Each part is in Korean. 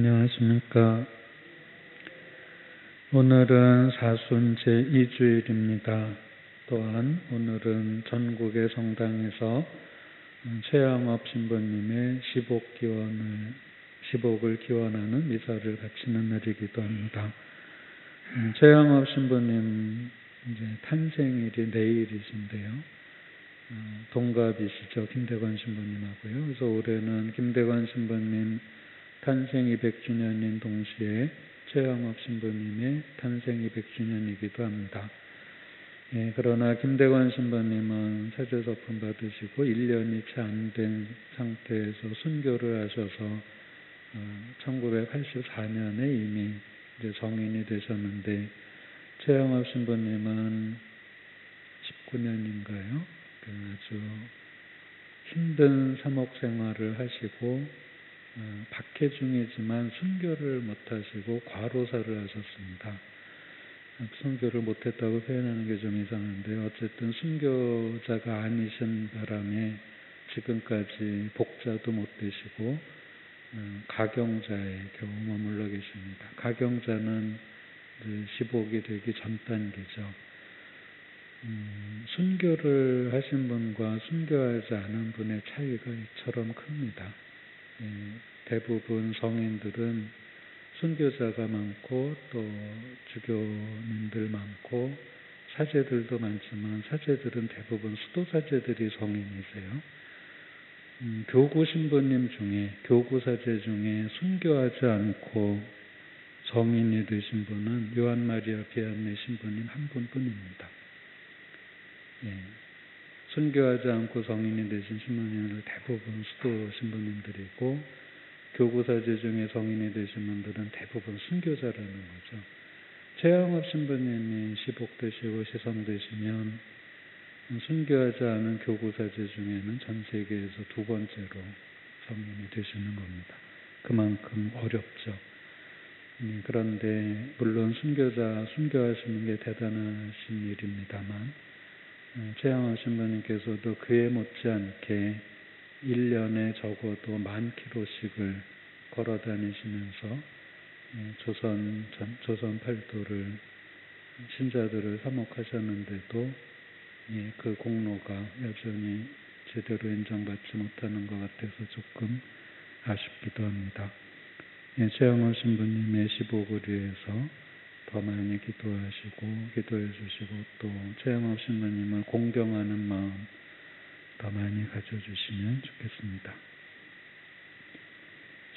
안녕하십니까. 오늘은 사순 제2주일입니다. 또한 오늘은 전국의 성당에서 최양업 신부님의 시복을 기원하는 미사를 바치는 날이기도 합니다. 최양업 신부님 탄생일이 내일이신데요. 동갑이시죠. 김대관 신부님하고요. 그래서 올해는 김대관 신부님 탄생 200주년인 동시에 최양업 신부님의 탄생 200주년이기도 합니다. 그러나 김대관 신부님은 사제서품 받으시고 1년이 채 안 된 상태에서 순교를 하셔서 1984년에 이미 성인이 되셨는데, 최양업 신부님은 19년인가요? 아주 힘든 사목 생활을 하시고 박해중이지만 순교를 못하시고 과로사를 하셨습니다. 순교를 못했다고 표현하는 게 좀 이상한데, 어쨌든 순교자가 아니신 바람에 지금까지 복자도 못 되시고 가경자에 겨우 머물러 계십니다. 가경자는 시복이 되기 전 단계죠. 순교를 하신 분과 순교하지 않은 분의 차이가 이처럼 큽니다. 대부분 성인들은 순교자가 많고 또 주교님들 많고 사제들도 많지만, 사제들은 대부분 수도사제들이 성인이세요. 교구 신부님 중에, 교구 사제 중에 순교하지 않고 성인이 되신 분은 요한 마리아 비안네 신부님 한 분뿐입니다. 순교하지 않고 성인이 되신 신부님들 대부분 수도 신부님들이고, 교구사제 중에 성인이 되신 분들은 대부분 순교자라는 거죠. 최양업 신부님이 시복되시고 시성되시면 순교하지 않은 교구사제 중에는 전 세계에서 두 번째로 성인이 되시는 겁니다. 그만큼 어렵죠. 그런데 물론 순교하시는 게 대단하신 일입니다만, 최양업 신부님께서도 그에 못지않게 1년에 적어도 10,000km씩을 걸어 다니시면서 조선 팔도를, 신자들을 사목하셨는데도 그 공로가 여전히 제대로 인정받지 못하는 것 같아서 조금 아쉽기도 합니다. 최양업 신부님의 시복을 위해서 더 많이 기도하시고 기도해 주시고, 또 최양업 신부님을 공경하는 마음 더 많이 가져주시면 좋겠습니다.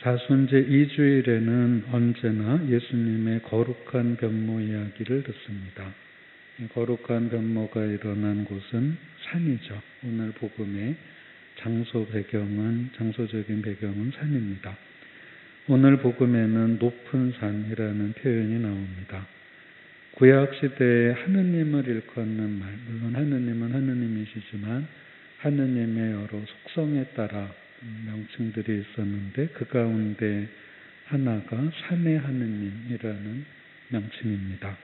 사순제 2주일에는 언제나 예수님의 거룩한 변모 이야기를 듣습니다. 거룩한 변모가 일어난 곳은 산이죠. 오늘 복음의 장소적인 배경은 산입니다. 오늘 복음에는 높은 산이라는 표현이 나옵니다. 구약시대에 하느님을 일컫는 말, 물론 하느님은 하느님이시지만 하느님의 여러 속성에 따라 명칭들이 있었는데, 그 가운데 하나가 산의 하느님이라는 명칭입니다.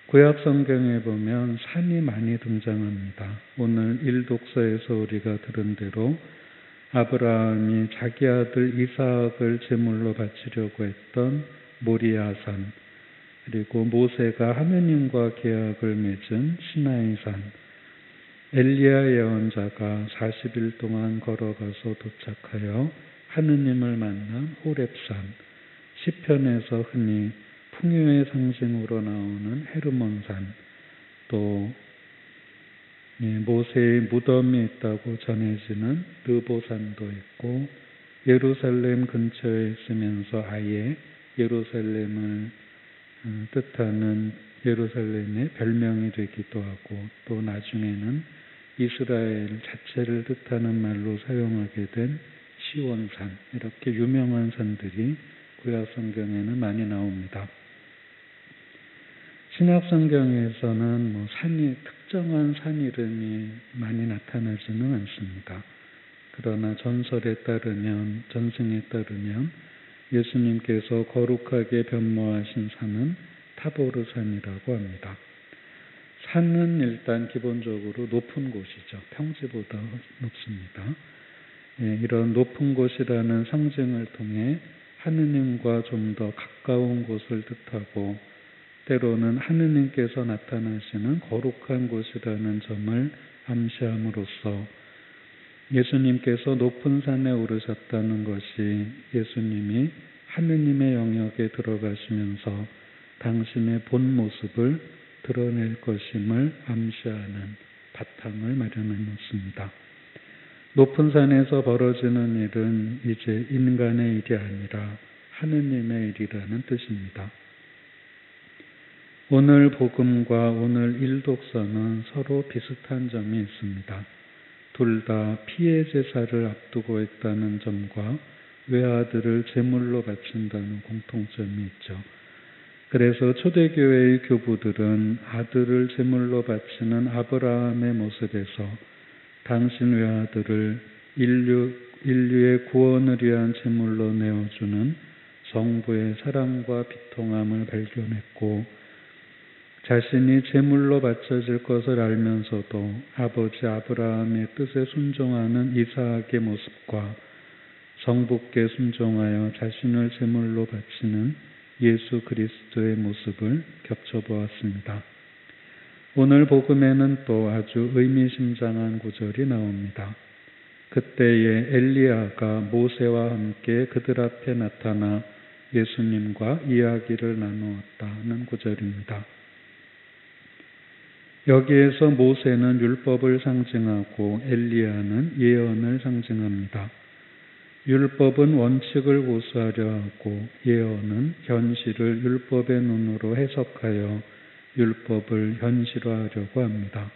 구약 성경에 보면 산이 많이 등장합니다. 오늘 일독서에서 우리가 들은 대로 아브라함이 자기 아들 이삭을 제물로 바치려고 했던 모리아산, 그리고 모세가 하느님과 계약을 맺은 시나이산, 엘리야 예언자가 40일 동안 걸어가서 도착하여 하느님을 만난 호렙산, 시편에서 흔히 풍요의 상징으로 나오는 헤르몬산, 또 모세의 무덤이 있다고 전해지는 르보산도 있고, 예루살렘 근처에 있으면서 아예 예루살렘을 뜻하는 예루살렘의 별명이 되기도 하고, 또 나중에는 이스라엘 자체를 뜻하는 말로 사용하게 된 시온산, 이렇게 유명한 산들이 구약 성경에는 많이 나옵니다. 신약 성경에서는 특정한 산 이름이 많이 나타나지는 않습니다. 그러나 전설에 따르면, 전승에 따르면 예수님께서 거룩하게 변모하신 산은 타보르 산이라고 합니다. 산은 일단 기본적으로 높은 곳이죠. 평지보다 높습니다. 이런 높은 곳이라는 상징을 통해 하느님과 좀 더 가까운 곳을 뜻하고 때로는 하느님께서 나타나시는 거룩한 곳이라는 점을 암시함으로써 예수님께서 높은 산에 오르셨다는 것이 예수님이 하느님의 영역에 들어가시면서 당신의 본 모습을 드러낼 것임을 암시하는 바탕을 마련해 놓습니다. 높은 산에서 벌어지는 일은 이제 인간의 일이 아니라 하느님의 일이라는 뜻입니다. 오늘 복음과 오늘 일독서는 서로 비슷한 점이 있습니다. 둘 다 피해 제사를 앞두고 있다는 점과 외아들을 제물로 바친다는 공통점이 있죠. 그래서 초대교회의 교부들은 아들을 제물로 바치는 아브라함의 모습에서 당신 외아들을 인류의 구원을 위한 제물로 내어주는 정부의 사랑과 비통함을 발견했고 자신이 제물로 바쳐질 것을 알면서도 아버지 아브라함의 뜻에 순종하는 이삭의 모습과 정복께 순종하여 자신을 제물로 바치는 예수 그리스도의 모습을 겹쳐보았습니다. 오늘 복음에는 또 아주 의미심장한 구절이 나옵니다. 그때에 엘리야가 모세와 함께 그들 앞에 나타나 예수님과 이야기를 나누었다는 구절입니다. 여기에서 모세는 율법을 상징하고 엘리야는 예언을 상징합니다. 율법은 원칙을 고수하려 하고 예언은 현실을 율법의 눈으로 해석하여 율법을 현실화하려고 합니다.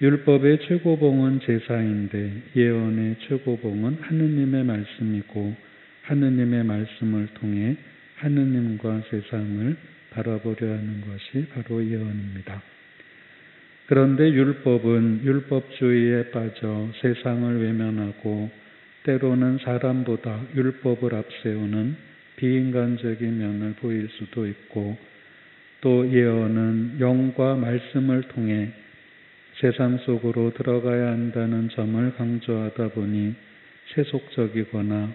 율법의 최고봉은 제사인데 예언의 최고봉은 하느님의 말씀이고 하느님의 말씀을 통해 하느님과 세상을 바라보려 하는 것이 바로 예언입니다. 그런데 율법은 율법주의에 빠져 세상을 외면하고 때로는 사람보다 율법을 앞세우는 비인간적인 면을 보일 수도 있고 또 예언은 영과 말씀을 통해 세상 속으로 들어가야 한다는 점을 강조하다 보니 세속적이거나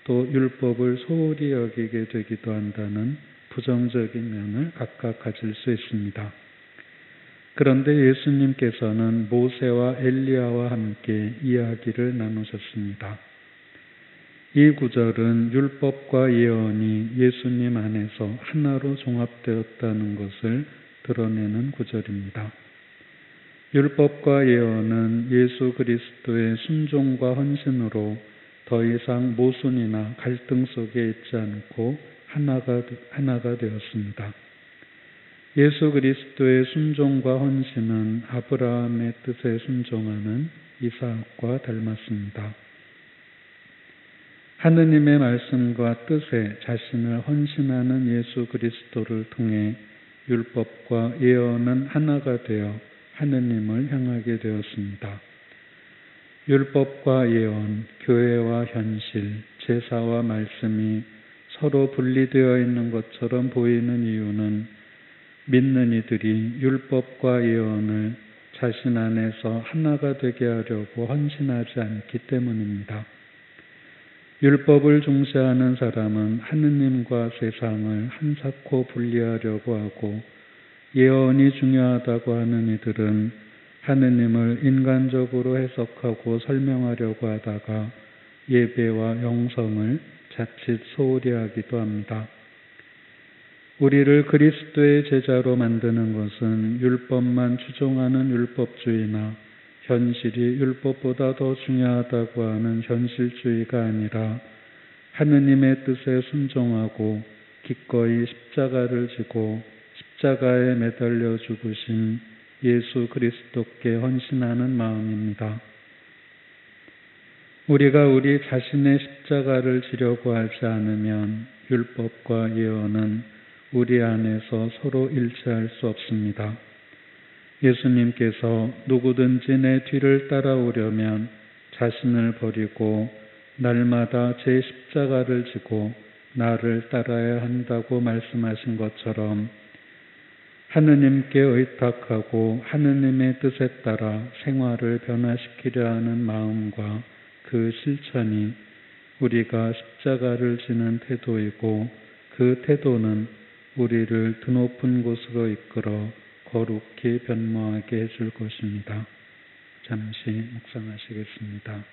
또 율법을 소홀히 여기게 되기도 한다는 부정적인 면을 각각 가질 수 있습니다. 그런데 예수님께서는 모세와 엘리야와 함께 이야기를 나누셨습니다. 이 구절은 율법과 예언이 예수님 안에서 하나로 종합되었다는 것을 드러내는 구절입니다. 율법과 예언은 예수 그리스도의 순종과 헌신으로 더 이상 모순이나 갈등 속에 있지 않고 하나가 되었습니다. 예수 그리스도의 순종과 헌신은 아브라함의 뜻에 순종하는 이삭과 닮았습니다. 하느님의 말씀과 뜻에 자신을 헌신하는 예수 그리스도를 통해 율법과 예언은 하나가 되어 하느님을 향하게 되었습니다. 율법과 예언, 교회와 현실, 제사와 말씀이 서로 분리되어 있는 것처럼 보이는 이유는 믿는 이들이 율법과 예언을 자신 안에서 하나가 되게 하려고 헌신하지 않기 때문입니다. 율법을 중시하는 사람은 하느님과 세상을 한사코 분리하려고 하고 예언이 중요하다고 하는 이들은 하느님을 인간적으로 해석하고 설명하려고 하다가 예배와 영성을 자칫 소홀히 하기도 합니다. 우리를 그리스도의 제자로 만드는 것은 율법만 추종하는 율법주의나 현실이 율법보다 더 중요하다고 하는 현실주의가 아니라 하느님의 뜻에 순종하고 기꺼이 십자가를 지고 십자가에 매달려 죽으신 예수 그리스도께 헌신하는 마음입니다. 우리가 우리 자신의 십자가를 지려고 하지 않으면 율법과 예언은 우리 안에서 서로 일치할 수 없습니다. 예수님께서 누구든지 내 뒤를 따라오려면 자신을 버리고 날마다 제 십자가를 지고 나를 따라야 한다고 말씀하신 것처럼 하느님께 의탁하고 하느님의 뜻에 따라 생활을 변화시키려 하는 마음과 그 실천이 우리가 십자가를 지는 태도이고 그 태도는 우리를 드높은 곳으로 이끌어 거룩히 변모하게 해줄 것입니다. 잠시 묵상하시겠습니다.